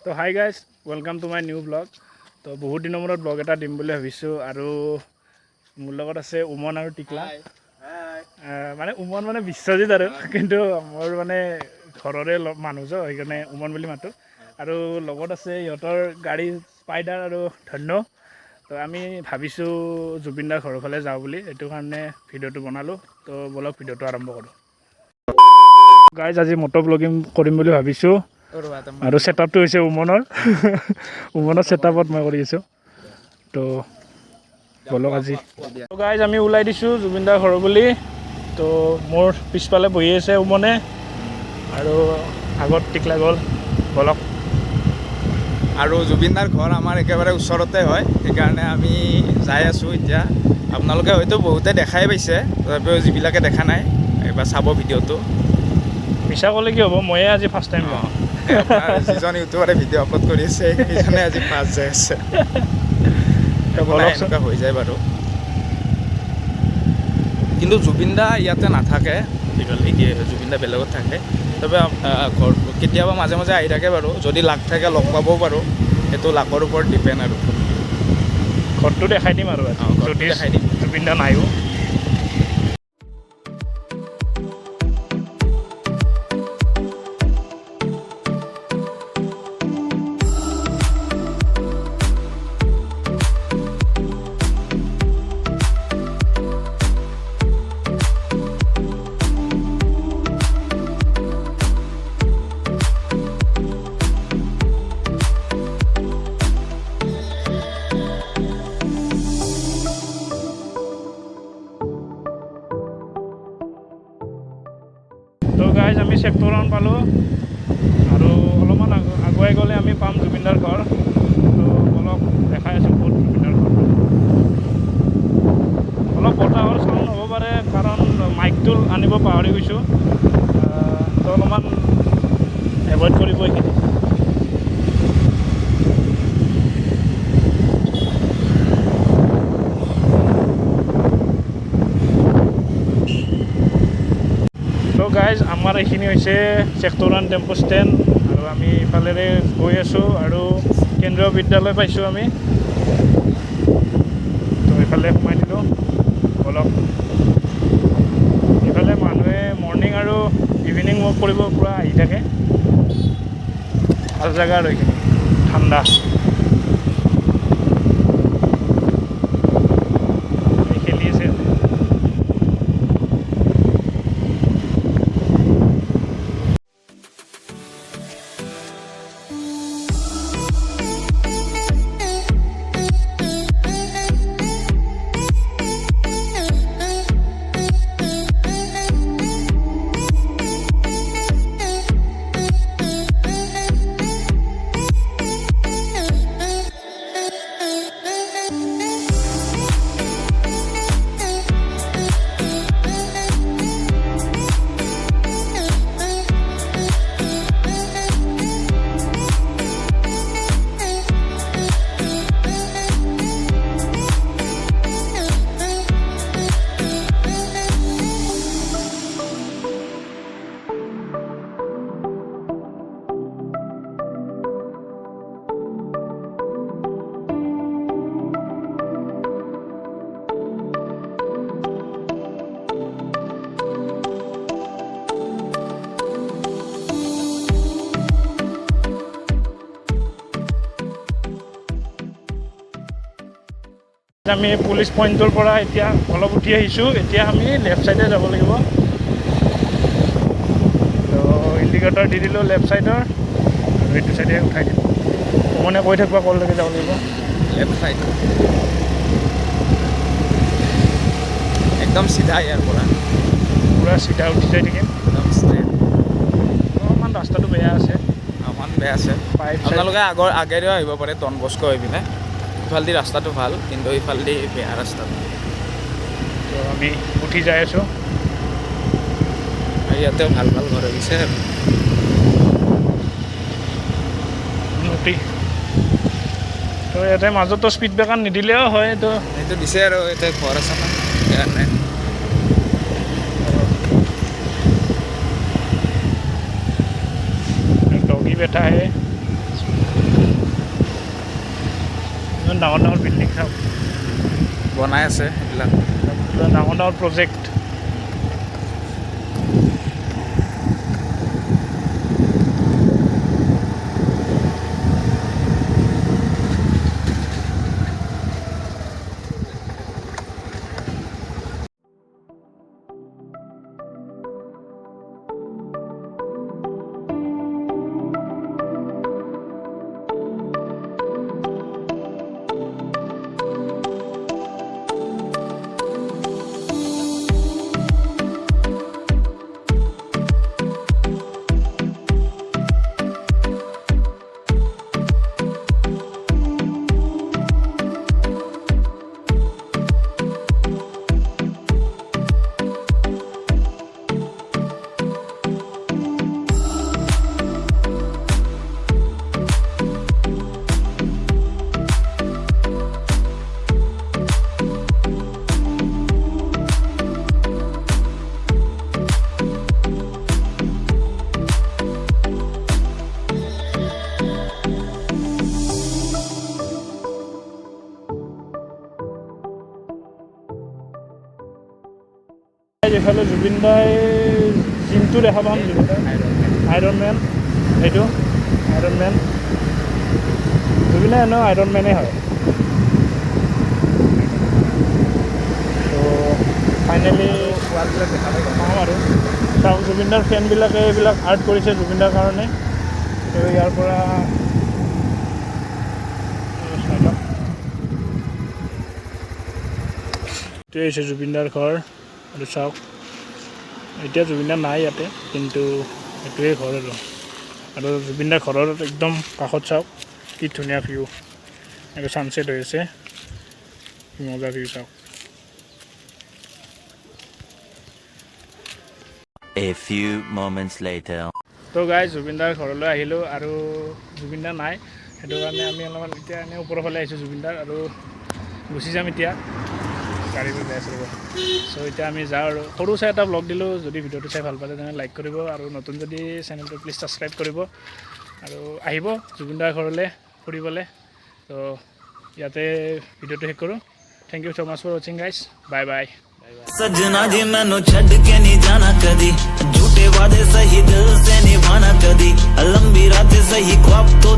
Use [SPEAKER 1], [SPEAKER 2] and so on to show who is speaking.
[SPEAKER 1] তো hi guys, welcome to my new blog. তো বহুত দিনৰ মূৰত ব্লগ এটা দিম বুলি ভাবিছোঁ আৰু মোৰ লগত আছে উমন আৰু টিকলা। মানে উমন মানে বিশ্বজিত আৰু কিন্তু মোৰ মানে ঘৰৰে মানুহ যে সেইকাৰণে উমন বুলি মাতোঁ। আৰু লগত আছে সিহঁতৰ গাড়ী স্পাইডাৰ আৰু ধন্য। তো আমি ভাবিছোঁ জুবিনদাৰ ঘৰৰ ফালে যাওঁ বুলি, সেইটো কাৰণে ভিডিঅ'টো বনালোঁ। তো বলক ভিডিঅ'টো আৰম্ভ কৰোঁ। গাইজ আজি মটৰ ব্লগিং কৰিম বুলি ভাবিছোঁ আৰু ছেটআপটো হৈছে উমনৰ ছেটআপত মই কৰি আছোঁ। তো বলক আজি গাইজ আমি ওলাই দিছোঁ জুবিনদাৰ ঘৰ বুলি। তো মোৰ পিছফালে বহি আছে উমনে আৰু আগত টিকলা গ'ল। বলক।
[SPEAKER 2] আৰু জুবিনদাৰ ঘৰ আমাৰ একেবাৰে ওচৰতে হয়, সেইকাৰণে আমি যাই আছোঁ এতিয়া। আপোনালোকে হয়তো বহুতে দেখাই পাইছে, তথাপিও যিবিলাকে দেখা নাই এবাৰ চাব ভিডিঅ'টো।
[SPEAKER 1] মিছা ক'লে কি হ'ব, ময়ে আজি ফাৰ্ষ্ট টাইম যাওঁ।
[SPEAKER 2] আপোনাৰ যিজন ইউটিউবাৰে ভিডিঅ' আপলোড কৰি আছে সেইজনে আজি ফাৰ্ষ্ট যাই আছে। এনেকুৱা হৈ যায় বাৰু, কিন্তু জুবিনদা ইয়াতে নাথাকে। জুবিনদা বেলেগত থাকে, তবে ঘৰ কেতিয়াবা মাজে মাজে আহি থাকে বাৰু। যদি লাগ থাকে লগ পাবও পাৰোঁ, সেইটো লাকৰ ওপৰত ডিপেণ্ড আৰু।
[SPEAKER 1] ঘৰটো দেখাই দিম আৰু
[SPEAKER 2] ঘৰটো দেখাই দিম।
[SPEAKER 1] জুবিনদা নাইও। তো গাইজ আমি চেক্টৰ 1 পালোঁ আৰু অলপমান আগুৱাই গ'লে আমি পাম জুবিনদাৰ ঘৰ। তো অলপ দেখাই আছোঁ বহুত জুবিনদাৰ ঘৰটো। অলপ বতাহৰ চাউণ্ড হ'ব পাৰে কাৰণ মাইকটো আনিব পাহৰি গৈছোঁ। তো অলপমান এভইড কৰিব এইখিনি। তো গাইজ আমাৰ এইখিনি হৈছে চেক্টৰ 1 টেম্পো ষ্টেণ্ড আৰু আমি ইফালেৰে গৈ আছোঁ আৰু কেন্দ্ৰীয় বিদ্যালয় পাইছোঁ আমি। তো এইফালে সোমাই দিলোঁ। অলপ এইফালে মানুহে মৰ্ণিং আৰু ইভিনিং ৱাক কৰিব পৰা আহি থাকে। ভাল জেগা আৰু এইখিনি ঠাণ্ডা। খেলি আছে। আমি পুলিচ পইণ্টৰ পৰা এতিয়া অলপ উঠি আহিছোঁ। এতিয়া আমি লেফ্ট ছাইডে যাব লাগিব। তো ইণ্ডিকেটৰ দি দিলোঁ লেফ্ট ছাইডৰ আৰু এইটো ছাইডে উঠাই দিম। মানে কৈ থাকিব কললৈকে যাব লাগিব।
[SPEAKER 2] লেফ্ট ছাইড একদম চিধা ইয়াৰ পৰা
[SPEAKER 1] পূৰা চিধা উঠি যাই থাকিম।
[SPEAKER 2] একদম ষ্ট্ৰেইট।
[SPEAKER 1] অলপমান ৰাস্তাটো বেয়া আছে।
[SPEAKER 2] অকণমান বেয়া আছে। আপোনালোকে আগেৰেও আহিব পাৰে ডন বস্কো হৈ পিনে। ইফালেদি ৰাস্তাটো ভাল, কিন্তু ইফালেদি বেয়া ৰাস্তাটো।
[SPEAKER 1] তো আমি উঠি যাই আছোঁ।
[SPEAKER 2] আৰু ইয়াতেও ভাল ভাল ঘৰ হৈছে আৰু
[SPEAKER 1] উঠি। তো ইয়াতে মাজতো স্পীড ব্ৰেকাৰ নিদিলেও হয়। তো
[SPEAKER 2] সেইটো দিছে আৰু ইয়াতে ঘৰ আছে না, সেইকাৰণে।
[SPEAKER 1] डॉगी बैठा है। ইমান ডাঙৰ ডাঙৰ বিল্ডিং চাওক,
[SPEAKER 2] বনাই আছে এইবিলাক।
[SPEAKER 1] ডাঙৰ ডাঙৰ প্ৰজেক্ট। এইফালে জুবিন দাই জিমটো দেখা পাম, জুবিন দাই আইৰণ মেন, এইটো আইৰণ মেন, জুবিন দাই এনেও আইৰণ মেনেই হয়। তো ফাইনেলি ৱালবিলাক দেখা পাম আৰু চাওক, জুবিন দাৰ ফেনবিলাকে এইবিলাক আৰ্ট কৰিছে জুবিন দাৰ কাৰণে। তো ইয়াৰ পৰা এইটোৱে হৈছে জুবিন দাৰ ঘৰ। আৰু চাওক, এতিয়া জুবিন দা নাই ইয়াতে, কিন্তু এইটোৱে ঘৰ আৰু জুবিন দাৰ ঘৰৰ একদম কাষত চাওক কি ধুনীয়া ভিউ, আৰু ছানছেট হৈ আছে, মজা ভিউ চাওক।
[SPEAKER 3] A few moments later.
[SPEAKER 1] তো গাইজ, জুবিন দাৰ ঘৰলৈ আহিলোঁ আৰু জুবিন দা নাই, সেইটো কাৰণে আমি অলপমান এতিয়া এনেই ওপৰৰ ফালে আহিছোঁ জুবিন দাৰ, আৰু গুচি যাম এতিয়া, গাড়ীটো যাই আছে ৰ'ব। চ' এতিয়া আমি যাওঁ আৰু সৰু চাই এটা ব্লগ দিলোঁ। যদি ভিডিঅ'টো চাই ভাল পালে তেনেহ'লে লাইক কৰিব, আৰু নতুন যদি চেনেলটো প্লিজ ছাবস্ক্ৰাইব কৰিব, আৰু আহিব জুবিন দাৰ ঘৰলৈ ফুৰিবলৈ। তো ইয়াতে ভিডিঅ'টো শেষ কৰোঁ। Thank you so' much for ৱাচিং গাইজ, বাই বাই।
[SPEAKER 4] सजना जी मैनू छड़ के नहीं जाना कदी, झूठे वादे सही दिल से निभाना कदी, लंबी रात सही ख्वाब तो